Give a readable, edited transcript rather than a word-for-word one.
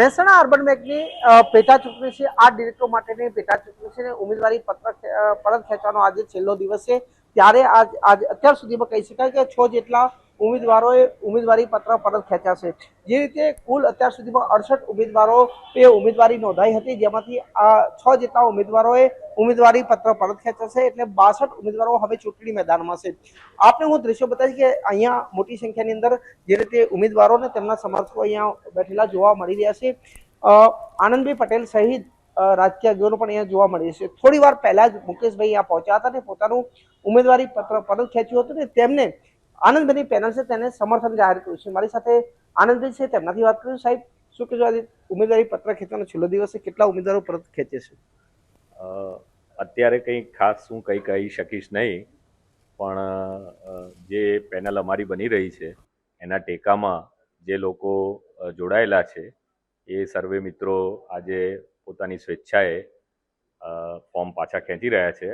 Mehsana urban બેંકની પેટા ચૂંટણી છે. આ ડિરેક્ટર માટેની પેટા ચૂંટણી છે. ઉમેદવારી પત્ર પરત ખેંચવાનો આજે છેલ્લો દિવસ છે. ત્યારે અત્યાર સુધીમાં કહી શકાય કે 6 જેટલા ઉમેદવારોએ ઉમેદવારી પત્ર પરત ખેંચ્યા છે. જે રીતે કુલ અત્યાર સુધીમાં 68 ઉમેદવારોએ ઉમેદવારી નોંધાઈ હતી, જેમાંથી 6 જેટલા ઉમેદવારોએ ઉમેદવારી પત્ર પરત ખેંચ્યા છે. એટલે 62 ઉમેદવારો હવે ચૂંટણી મેદાનમાં છે. આપને હું દ્રશ્યો બતાવીશ કે અહીંયા મોટી સંખ્યાની અંદર જે રીતે ઉમેદવારો અને તેમના સમર્થકો અહીંયા બેઠેલા જોવા મળી રહ્યા છે. આનંદભાઈ પટેલ સહિત રાજકીય આગેવાનો પણ અહીંયા જોવા મળે છે. થોડી વાર પહેલા જ મુકેશભાઈ અહીંયા પહોંચ્યા હતા અને પોતાનું ઉમેદવારી પત્ર પરત ખેંચ્યું હતું ને તેમને આનંદભાઈની પેનલ છે તેને સમર્થન જાહેર કર્યું છે. મારી સાથે આનંદભાઈ છે, તેમનાથી વાત કરીશું. સાહેબ, શું કહેશો? આજે ઉમેદવારી પત્ર ખેંચવાનો છેલ્લો દિવસ છે, કેટલા ઉમેદવારો પરત ખેંચે છે? અત્યારે કંઈ ખાસ હું કંઈ કહી શકીશ નહીં, પણ જે પેનલ અમારી બની રહી છે એના ટેકામાં જે લોકો જોડાયેલા છે એ સર્વે મિત્રો આજે પોતાની સ્વેચ્છાએ ફોર્મ પાછા ખેંચી રહ્યા છે.